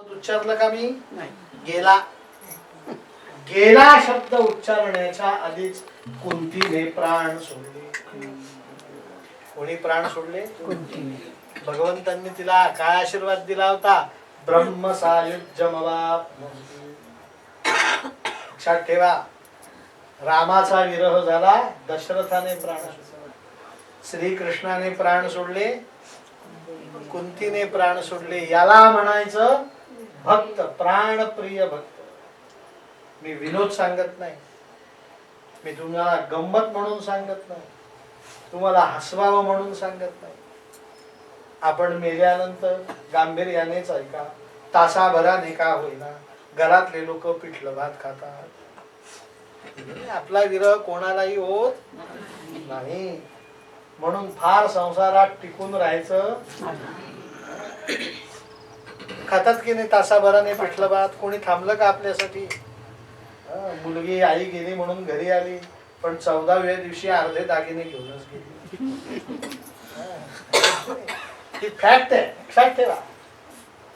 उच्चारलं का मी? गेला. गेला शब्द उच्चारण्याच्या आधीच कुंतीने प्राण सोडले. कोणी प्राण सोडले? कुंतीने. भगवंतांनी तिला काय आशीर्वाद दिला होता? ब्रह्म सायुज्यमवाप. लक्षात ठेवा, रामाचा विरह झाला, दशरथाने प्राण सोडले, श्रीकृष्णाने प्राण सोडले, कुंतीने प्राण सोडले. याला म्हणायचं भक्त, प्राणप्रिय भक्त. मी विनोद सांगत नाही, मी तुम्हाला गंमत म्हणून सांगत नाही, तुम्हाला हसवावं म्हणून सांगत नाही. आपण मेल्यानंतर गांभीर्यानेच ऐका. तासाभराने का होईना घरातले लोक पिठलं भात खातात. आपला विरह कोणालाही होत नाही, म्हणून फार संसारात टिकून राहायचं. खातात की नाही तासाभराने पिठलं भात? कोणी थांबलं का आपल्यासाठी? मुलगी आई गेली म्हणून घरी आली, पण 14व्या दिवशी अर्धे दागिने घेऊनच गेली. ही फॅक्ट आहे, लक्षात ठेवा.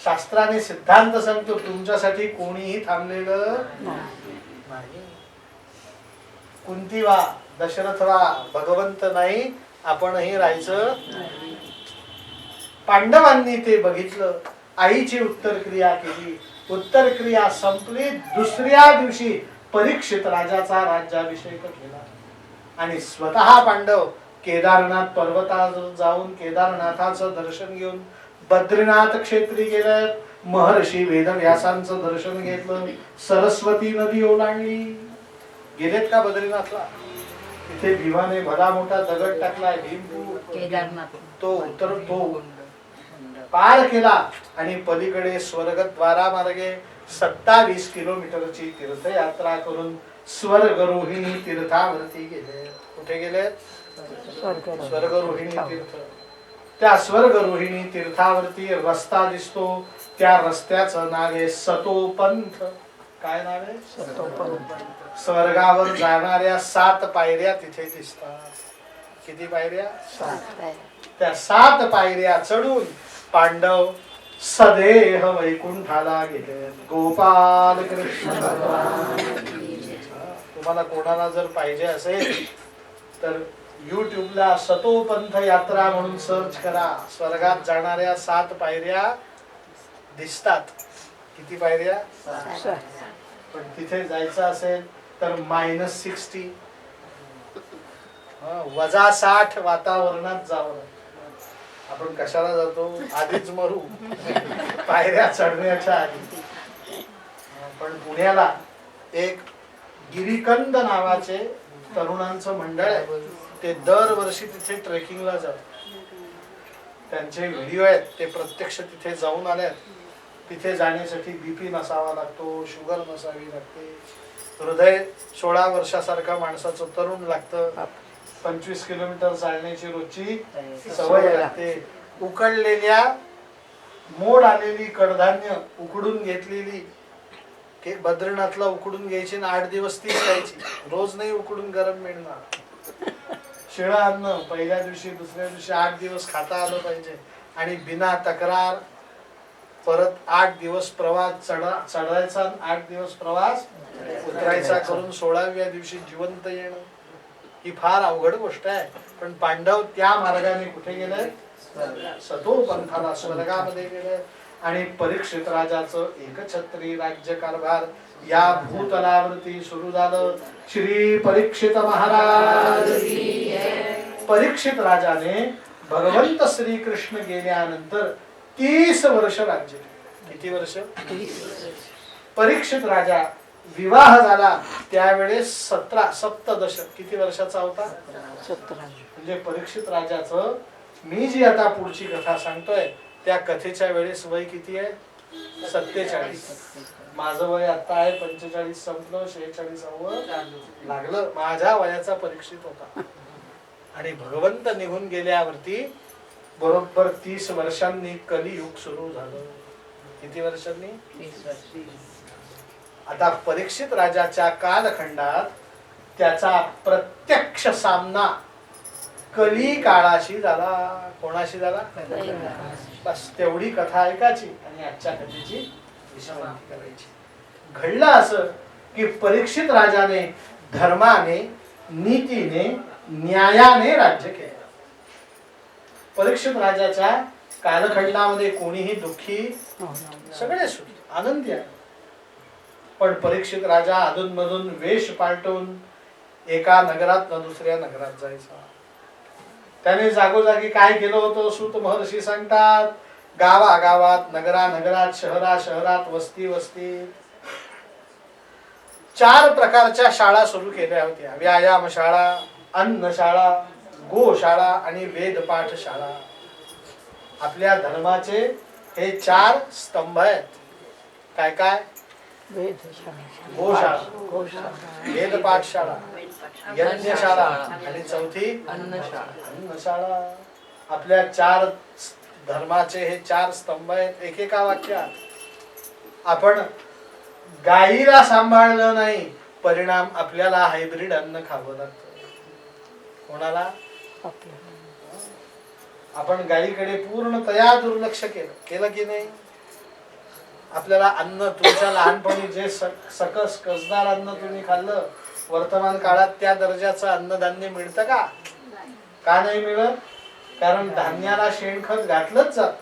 शास्त्राने सिद्धांत सांगतो, तुमच्यासाठी कोणीही थांबलेलं नाही. कुंती वा, दशरथ वा, भगवंत नाही, आपणही राहायचं. पांडवांनी ते बघितलं, आईची उत्तर क्रिया केली, उत्तर क्रिया संपली. दुसऱ्या दिवशी परीक्षित राजाचा राज्याभिषेक केला आणि स्वतः पांडव केदारनाथ पर्वतावर जाऊन केदारनाथाचं दर्शन घेऊन बद्रीनाथ क्षेत्री गेले. महर्षी वेदव्यासांचं दर्शन घेतलं, सरस्वती नदी ओलांडली. गेलेत का बद्रीनाथला? तिथे भीमाने भला मोठा दगड टाकलाय, भीमपूर. केदारनाथ तो पार केला आणि पलीकडे स्वर्गद्वारा मार्गे 27 किलोमीटरची तीर्थयात्रा करून स्वर्गरोहिणी तीर्थावरती गेले. कुठे गेले? स्वर्गरोहिणी तीर्थ. त्या स्वर्गरोहिणी तीर्थावरती रस्ता दिसतो, त्या रस्त्याचं नाव आहे सतोपंथ. काय नाव आहे? सतोपंथ. स्वर्गावर जाणाऱ्या 7 पायऱ्या तिथे दिसतात. किती पायऱ्या? 7. त्या 7 पायऱ्या चढून पांडव सदेह वैकुंठाला गेले. गोपाल कृष्ण भगवान. तुम्हाला कोणाला जर पाहिजे असेल तर युट्यूबला सतोपंथ यात्रा म्हणून सर्च करा. स्वर्गात जाणाऱ्या 7 पायऱ्या दिसतात. किती पायऱ्या? 7. पण तिथे जायचं असेल तर -60 -60 वातावरणात जावं. आपण कशाला जातो? आधीच मरू पायऱ्या चढण्याच्या आधी. पण पुण्याला एक गिरीकंद नावाचे तरुणांचं मंडळ आहे, ते दरवर्षी तिथे ट्रेकिंगला जातात. त्यांचे व्हिडिओ आहेत, ते प्रत्यक्ष तिथे जाऊन आले. तिथे जाण्यासाठी बीपी नसावा लागतो, शुगर नसावी लागते, हृदय 16 वर्षासारखा माणसाचं तरुण लागतं, 25 किलोमीटर चालण्याची रोजची सवय लागते. उकडलेल्या मोड आलेली कडधान्य उकडून घेतलेली बद्रीनाथला उकडून घ्यायची आणि 8 दिवस ती खायची. रोज नाही उकडून गरम मिळणार. शिळं अन्न पहिल्या दिवशी दुसऱ्या दिवशी 8 दिवस खाता आलं पाहिजे. आणि बिना तक्रार परत 8 दिवस प्रवास चढायचा, 8 दिवस प्रवास उतरायचा करून 16व्या दिवशी जिवंत येणं, ही फार अवघड गोष्ट आहे. पण पांडव त्या मार्गाने कुठे गेले? सतोपंथाला, स्वर्गामध्ये गेले. आणि परीक्षित राजाचं एकछत्री राज्य कारभार या भूतलावरती सुरू झालं. श्री परीक्षित महाराज. परीक्षित राजाने भगवंत श्री कृष्ण गेल्यानंतर 30 वर्ष राज्य. किती वर्ष? 30. परीक्षित राजा विवाह झाला त्यावेळेस 17 सप्तदशक. किती वर्षाचा होता? 17. म्हणजे परीक्षित राजाचं, मी जी आता पुढची कथा सांगतोय त्या कथेच्या वेळेस वय किती आहे? 47. माझं वय आता आहे 45 संपलं, 46व लागलं. माझ्या वयाचा परीक्षित होता. आणि भगवंत निघून गेल्यावरती बरोबर 30 वर्षांनी कलियुग सुरू झालं. किती वर्षांनी? 30 वर्ष. आता परीक्षित राजाच्या कालखंडात त्याचा प्रत्यक्ष सामना कली काळाशी झाला. कोणाशी झाला? बस तेवढी कथा ऐकायची आणि आजच्या कथेची विश्रांती करायची. घडलं असं की परीक्षित राजाने धर्माने, नीतीने, न्यायाने राज्य केलं. परीक्षित राजाच्या कालखंडामध्ये कोणीही दुःखी, सगळे सुखी आनंदी आहे. पण परीक्षित राजा अधूनमधून वेश पालटून एका नगरात न दुसऱ्या नगरात जायचा. त्याने जागोजागी काय केलं होतं सूत महर्षी सांगतात. गावागावात, नगरात, शहरात, वस्तीत 4 प्रकारच्या शाळा सुरू केल्या होत्या. व्यायामशाळा, अन्नशाळा, गोशाळा आणि वेदपाठ शाळा. आपल्या धर्माचे हे 4 स्तंभ आहेत. काय काय? गोशाळा, वेदपाठशाळा, यज्ञशाळा आणि चौथी अन्नशाळा. आपल्या 4 धर्माचे हे 4 स्तंभ आहेत. एकेका वाक्यात. आपण गाईला सांभाळलं नाही, परिणाम आपल्याला हायब्रिड अन्न खावं लागतं. कोणाला? आपण गाईकडे पूर्णतया दुर्लक्ष केलं की नाही? आपल्याला अन्न, तुमच्या लहानपणी जे सकस कसदार अन्न तुम्ही खाल्लं, वर्तमान काळात त्या दर्जाचं अन्नधान्य मिळतं का? का नाही मिळत? कारण धान्याला शेणखत घातलंच जात.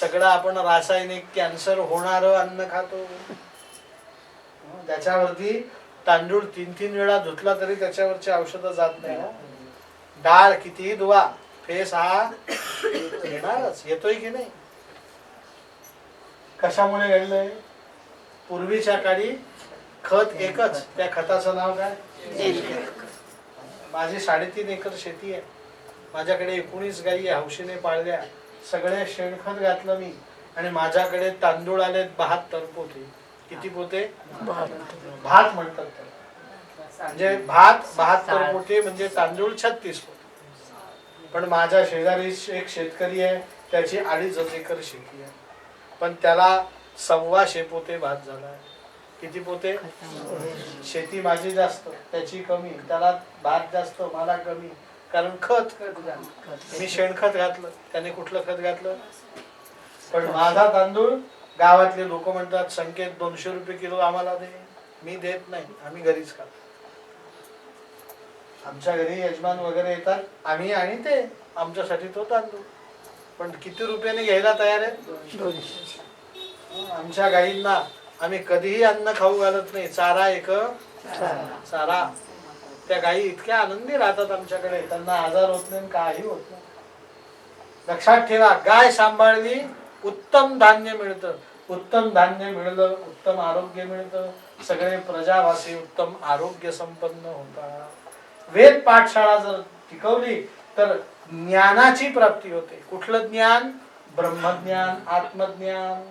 सगळं आपण रासायनिक कॅन्सर होणारं अन्न खातो. त्याच्यावरती तांदूळ 3-3 वेळा धुतला तरी त्याच्यावरची औषधं जात नाही. डाळ कितीही धुवा, फेस हा येणारच. येतोय की नाही? कशामुळे घडलंय? पूर्वीच्या काळी खत एकच, त्या खताचं नाव काय? माझी 3.5 एकर शेती आहे. माझ्याकडे 19 गायी हौशीने पाळल्या. सगळे शेणखत घातलं मी आणि माझ्याकडे तांदूळ आले 72 पोते. किती पोते? भात म्हणतात त्याला. म्हणजे भात 72 पोते म्हणजे तांदूळ 36 पोते. पण माझ्या शेजारी एक शेतकरी आहे, त्याची 2.5 एकर शेती आहे, पण त्याला 125 पोते भात झाला. किती पोते? शेती माझी जास्त, त्याची कमी. त्याला भात जास्त, मला कमी. कारण खत मी शेणखत घातलं, त्याने कुठलं खत घातलं? पण माझा तांदूळ गावातले लोक म्हणतात संकेत 200 रुपये किलो आम्हाला दे. मी देत नाही, आम्ही घरीच खातो. आमच्या घरी यजमान वगैरे येतात, आम्ही आणि ते आमच्यासाठी तो तांदूळ. पण किती रुपयाने घ्यायला तयार आहे? 200. आमच्या गाईंना आम्ही कधीही अन्न खाऊ घालत नाही. चारा एक चारा. त्या गायी इतक्या आनंदी राहतात आमच्याकडे, त्यांना आजार होत नाही, काही होत नाही. लक्षात ठेवा, गाय सांभाळली, उत्तम धान्य मिळतं. उत्तम धान्य मिळलं, उत्तम आरोग्य मिळतं. सगळे प्रजावासी उत्तम आरोग्य संपन्न होतात. वेद पाठशाळा जर टिकवली तर ज्ञानाची प्राप्ती होते. कुठलं ज्ञान? ब्रह्मज्ञान, आत्मज्ञान.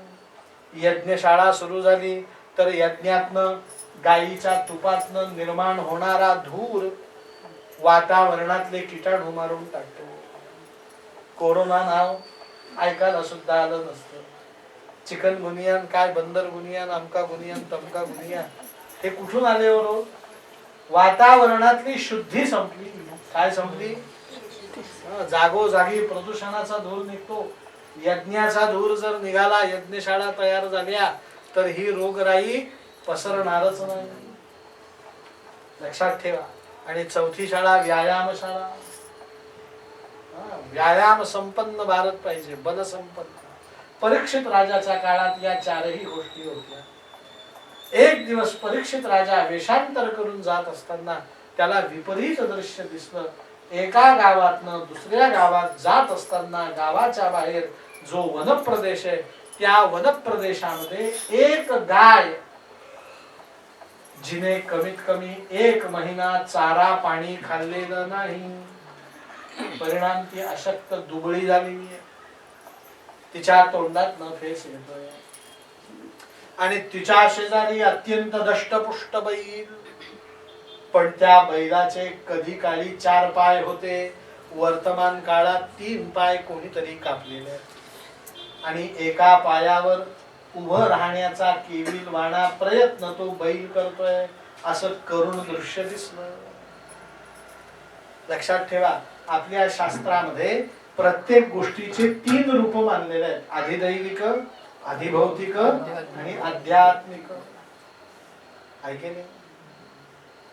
यज्ञशाळा सुरू झाली तर यज्ञातनं, गायीच्या तुपातनं निर्माण होणारा धूर वातावरणातले किटाणू मारून टाकतो. कोरोना नाव ऐकायला सुद्धा आलं नसतं. चिकन गुनियान, काय बंदर गुनियान, अमका गुनियान, तमका गुनियान, हे कुठून आले बरोबर? वातावरणातली शुद्धी संपली. काय संपली? जागोजागी प्रदूषणाचा धूर निघतो. यज्ञाचा धूर जर निघाला, यज्ञशाळा तयार झाल्या तर ही रोगराई पसरणारच नाही. लक्षात ठेवा. आणि चौथी शाळा व्यायामशाळा. व्यायाम संपन्न भारत पाहिजे, बल संपन्न. परीक्षित राजाच्या काळात या 4ही गोष्टी होत्या. एक दिवस परीक्षित राजा वेषांतर करून जात असताना त्याला विपरीत दृश्य दिसलं. एका गावातनं दुसऱ्या गावात जात असताना गावाच्या बाहेर जो वनप्रदेश आहे, त्या वनप्रदेशामध्ये एक गाय, जिने कमीत कमी 1 महिना चारा पाणी खाल्लेलं नाही, परिणाम ती अशक्त दुबळी झालेली आहे. तिच्या तोंडात न फेस येतोय आणि तिच्या शेजारी अत्यंत दष्टपुष्ट बैल. पण त्या बैलाचे कधी काळी 4 पाय होते, वर्तमान काळात 3 पाय कोणीतरी कापलेले आणि एका पायावर उभं राहण्याचा केविलवाणा प्रयत्न तो बैल करतोय. असं करुण दृश्य दिसलं. लक्षात ठेवा, आपल्या शास्त्रामध्ये प्रत्येक गोष्टीचे 3 रूप मानलेले आहेत. अधिदैविक, अधिभौतिक आणि आध्यात्मिक. ऐकले?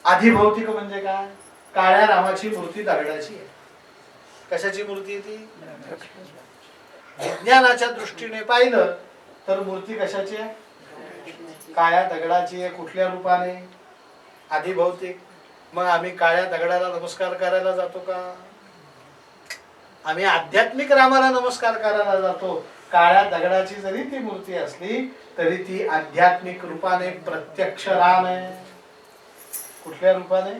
अधिभौतिक म्हणजे काय? काळ्या रामाची मूर्ती दगडाची आहे. कशाची मूर्ती आहे ती? विज्ञानाच्या दृष्टीने पाहिलं तर मूर्ती कशाची आहे? काळ्या दगडाची आहे. कुठल्या रूपाने? अधिभौतिक. मग आम्ही काळ्या दगडाला नमस्कार करायला जातो का? आम्ही आध्यात्मिक रामाला नमस्कार करायला जातो. काळ्या दगडाची जरी ती मूर्ती असली तरी ती आध्यात्मिक रूपाने प्रत्यक्ष राम आहे. कुठल्या रूपाने?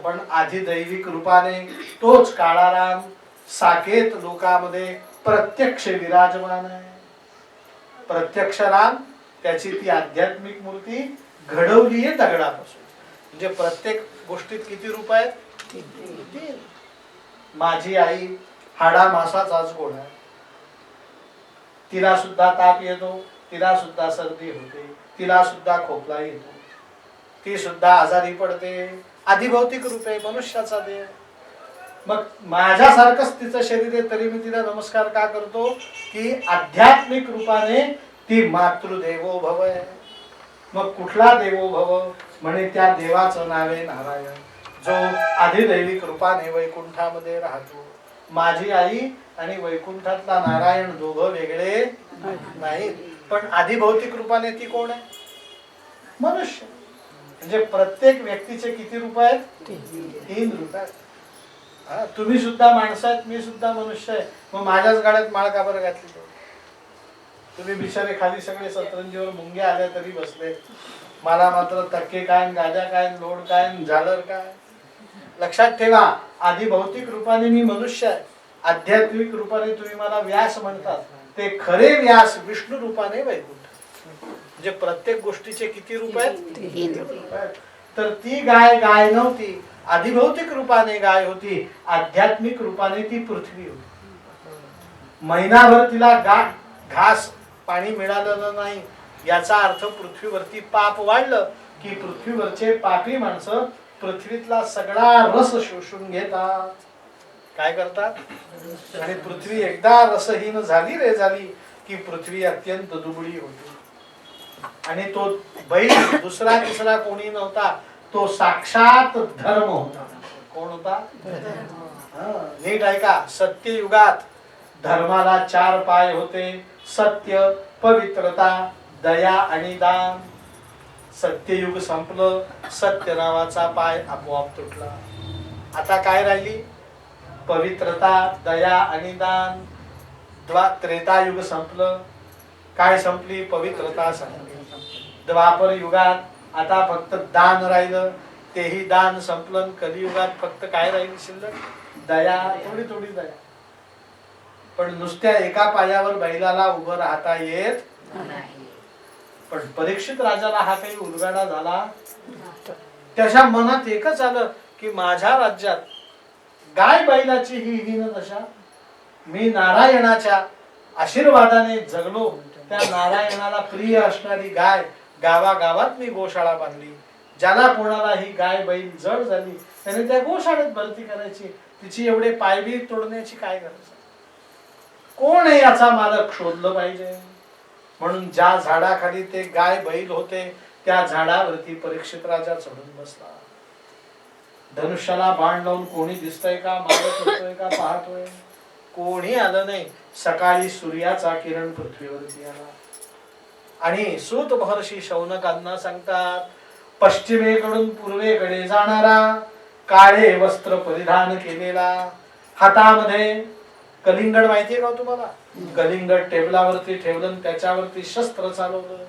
पण अधिदैविक रूपाने तोच काळा राम साकेत लोकामध्ये प्रत्यक्ष विराजमान आहे. प्रत्यक्ष राम, त्याची ती आध्यात्मिक मूर्ती घडवली आहे दगडापासून. म्हणजे प्रत्येक गोष्टीत किती रूप आहेत? तीन. माझी आई हाडा मासाचाच गोळा आहे. तिला सुद्धा ताप येतो, तिला सुद्धा सर्दी होते, तिला सुद्धा खोकला येतो, ती सुद्धा आजारी पडते. अधिभौतिक रूप आहे, मनुष्याचा देह. मग माझ्यासारखंच तिचं शरीर आहे तरी मी तिला नमस्कार का करतो? की आध्यात्मिक रूपाने ती मातृदेवो भव आहे. मग कुठला देवो भव? म्हणे त्या देवाचं नाव आहे नारायण, जो अधिदैविक रूपाने वैकुंठामध्ये राहतो. माझी आई आणि वैकुंठातला नारायण दोघं वेगळे नाहीत. पण अधिभौतिक रूपाने ती कोण आहे? मनुष्य. म्हणजे प्रत्येक व्यक्तीचे किती रूप आहेत? तीन रूप आहेत. तुम्ही सुद्धा माणसं आहेत, मी सुद्धा मनुष्य आहे. मग माझ्याच गाड्यात माळ का बरं घातली? तुम्ही बिचारे खाली सगळे सतरंजीवर मुंग्या आल्या तरी बसले, मला मात्र तक्के काय, गाद्या काय, लोड काय, झालर काय. लक्षात ठेवा, अधिभौतिक रूपाने मी मनुष्य आहे, आध्यात्मिक रूपाने तुम्ही मला व्यास म्हणतात, ते खरे व्यास विष्णू रूपाने वैकुंठ. म्हणजे प्रत्येक गोष्टीचे किती रूप आहेत? तर ती गाय गाय नव्हती, अधिभौतिक रूपाने गाय होती, आध्यात्मिक रूपाने ती पृथ्वी होती. महिनाभर तिला घास पाणी मिळालं नाही याचा अर्थ पृथ्वीवरती पाप वाढलं की पृथ्वीवरचे पापी माणसं पृथ्वीतला सगळा रस शोषून घेतात. काय करतात? आणि पृथ्वी एकदा रसहीन झाली रे झाली की पृथ्वी अत्यंत दुबळी होती. आणि तो बैल दुसरा तिसरा कोणी नव्हता, तो साक्षात धर्म होता. कोण होता? नीट ऐका, सत्ययुगात धर्माला 4 पाय होते: सत्य, पवित्रता, दया आणि दान. सत्ययुग संपलं, सत्य नावाचा पाय आपोआप तुटला. आता काय राहिली? पवित्रता, दया आणि दान. त्रेतायुग संपलं, काय संपली? पवित्रता संपली. द्वापर युगात आता फक्त दान राहिलं, तेही दान संपलं. कलियुगात फक्त काय राहील शिल्लक? दया, थोडी थोडी दया. पण नुसत्या एका पायावर बैलाला उभं राहता येत नाही. पण परीक्षित राजाला हा काही उलगडा झाला? त्याच्या मनात एकच आलं की माझ्या राज्यात गाय बैलाची ही हीन दशा, मी नारायणाच्या आशीर्वादाने जगलो, त्या नारायणाला प्रिय असणारी गाय गावागावात मी गोशाळा बांधली. ज्याला कोणाला ही गाय बैल जड झाली त्याने त्या गोशाळेत भरती करायची. तिची एवढे पायबी तोडण्याची काय गरज? कोण आहे याचा मालक शोधलं पाहिजे. म्हणून ज्या झाडाखाली ते गाय बैल होते त्या झाडावरती परीक्षित राजा चढून बसला. धनुष्याला बाण लावून कोणी दिसतंय का? मालक होतोय का? पाहतोय? कोणी आलं नाही. सकाळी सूर्याचा किरण पृथ्वीवरती आला आणि सूत महर्षी शौनकांना सांगतात, पश्चिमेकडून पूर्वेकडे जाणारा, काळे वस्त्र परिधान केलेला, हातामध्ये कलिंगड, माहितीये का तुम्हाला? कलिंगड टेबलावरती ठेवलं, त्याच्यावरती शस्त्र चालवलं.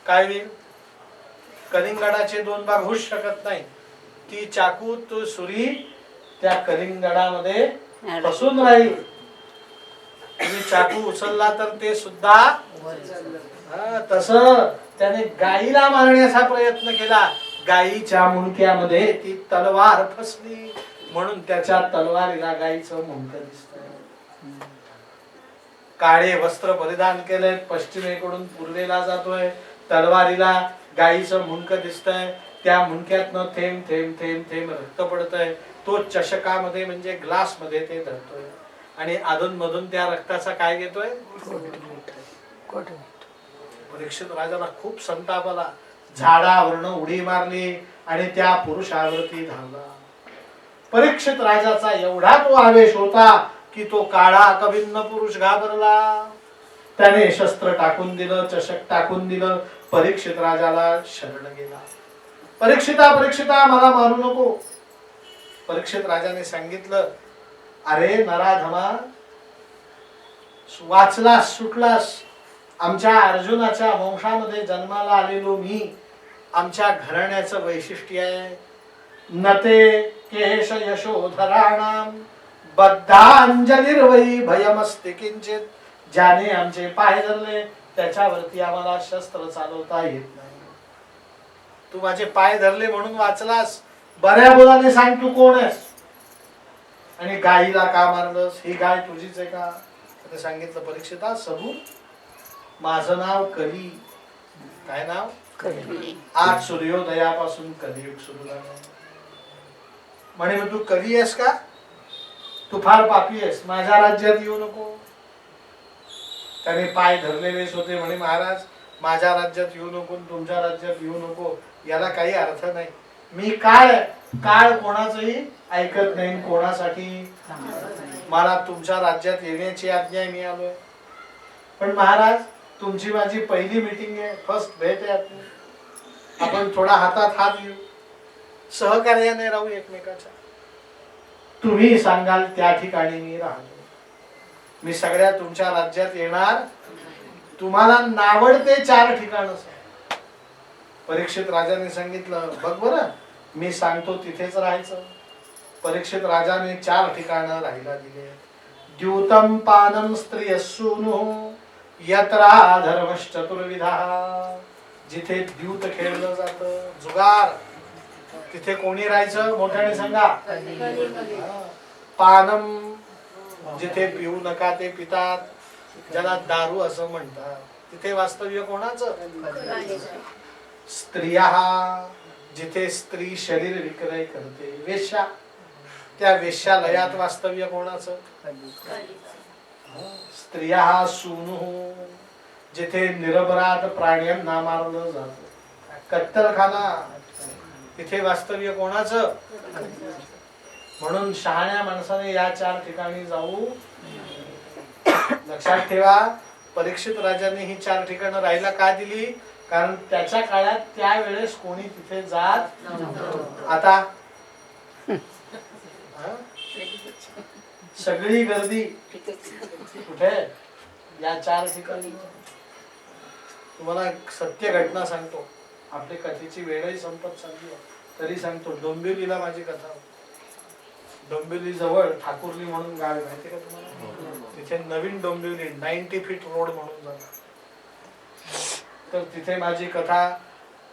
काय होईल? कलिंगडाचे 2 भाग होऊ शकत नाही. ती चाकू तो सुरी त्या कलिंगडामध्ये फसून राहील. तुम्ही चाकू उचलला तर ते सुद्धा तसं त्याने गायीला मारण्याचा प्रयत्न केला. गायीच्या मुंडक्यामध्ये ती तलवार फसली म्हणून त्याच्या तलवारीला गायीचं मुंडक दिसतंय. काळे वस्त्र परिधान केलंय, पश्चिमेकडून पूर्वेला जातोय, तलवारीला गायीचं मुंडक दिसतंय, त्या मुंडक्यातनं थेंब थेंब थेंब थेंब रक्त पडतंय. तो चषकामध्ये म्हणजे ग्लास मध्ये ते धरतोय आणि अधून मधून त्या रक्ताचा काय घेतोय? परीक्षित राजाला खूप संताप आला, झाडावरनं उडी मारली आणि त्या पुरुषावरती धावला. परीक्षित राजाचा एवढा तो आवेश होता की तो काळा कभिन्न पुरुष घाबरला. त्याने शस्त्र टाकून दिलं, चषक टाकून दिलं, परीक्षित राजाला शरण गेला. परीक्षिता मला मारू नको. परीक्षित राजाने सांगितलं, अरे नराधमा, वाचलास, सुटलास. आमच्या अर्जुनाच्या वंशामध्ये जन्माला आलेलो मी. आमच्या घराण्याचं वैशिष्ट्य आहे, नते केश यशोधराणाम बद्धांजलिर्वै भयमस्ति किंचित. ज्याने आमचे पाय धरले त्याच्यावरती आम्हाला शस्त्र चालवता येत नाही. तू माझे पाय धरले म्हणून वाचलास, बऱ्या बोलाने सांग तू कोण आहेस आणि गायीला का मारलंस? ही गाय तुझीच आहे का? त्याने सांगितलं, परीक्षिता सबूत, माझं नाव कली. काय नाव? कली. आज सूर्योदयापासून कलियुग सुरू झालं. म्हणे मग तू कली आहेस का? तू फार पापी आहेस, माझ्या राज्यात येऊ नको. त्याने पाय धरलेलेच होते. म्हणे महाराज, माझ्या राज्यात येऊ नको, तुमच्या राज्यात येऊ नको, याला काही अर्थ नाही. मी काळ कोणाचंही ऐकत नाही. कोणासाठी? मला तुमच्या राज्यात येण्याची आज्ञा मी आलोय. पण महाराज, तुमची माझी पहिली मीटिंग आहे, फर्स्ट भेट आहे आपली. आपण थोडा हातात हात घेऊ, सहकार्याने राहू एकमेकाच्या. तुम्ही सांगाल त्या ठिकाणी मी राहतो. मी सगळ्या तुमच्या राज्यात येणार. तुम्हाला नावडते 4 ठिकाण. परीक्षित राजाने सांगितलं, बघ बरं, मी सांगतो तिथेच राहायचं. परीक्षित राजाने 4 ठिकाणं राहायला दिले. द्यूतम पानम स्त्रियसूनु यत्रा धर्मश्चतुर्विधा. जिथे द्यूत खेळलं जातं, जुगार, तिथे कोणी राहायचं? मोठ्याने सांगा. पानम, जिथे पिऊ नका ते पितात, ज्याला दारू असं म्हणतात, तिथे वास्तव्य कोणाचं? स्त्रिया, जिथे स्त्री शरीर विक्रय करते, वेश्या, त्या वेश्यालयात वास्तव्य कोणाचं? स्त्रिया सूनु, जिथे निरपराध प्राण्यांना मारलं जातं, कत्तलखाना, तिथे वास्तव्य कोणाचं? म्हणून शहाण्या माणसाने या 4 ठिकाणी जाऊ. लक्षात ठेवा, परीक्षित राजाने ही 4 ठिकाणं राहायला का दिली? कारण त्याच्या काळात त्यावेळेस कोणी तिथे जात नव्हतं. आता सगळी गर्दी कुठे? या 4 ठिकाणी. तुम्हाला सत्य घटना सांगतो, आपली कथेची वेळही संपत चालली तरी सांगतो. डोंबिवलीला माझी कथा. डोंबिवली जवळ ठाकुर्ली म्हणून गाव आहे, माहिती का तुम्हाला? तिथे नवीन डोंबिवली 90 फीट रोड म्हणून झाला. तर तिथे माझी कथा.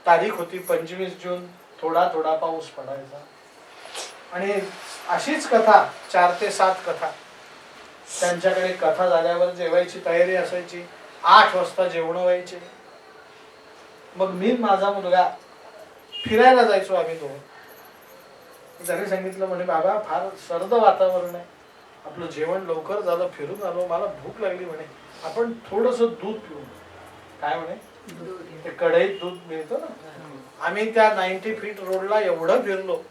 तारीख होती 25 जून. थोडा थोडा पाऊस पडायचा आणि अशीच कथा 4 ते 7 कथा. त्यांच्याकडे कथा झाल्यावर जेवायची तयारी असायची. 8 वाजता जेवण व्हायचे. मग मी माझा मुलगा फिरायला जायचो आम्ही दोघं. त्याने सांगितलं, म्हणे बाबा, फार सर्द वातावरण आहे, आपलं जेवण लवकर झालं, फिरून आलो, मला भूक लागली, म्हणे आपण थोडस दूध पिऊ. काय म्हणे? ते कढईत दूध मिळतं ना. आम्ही त्या 90 फीट रोडला एवढं फिरलो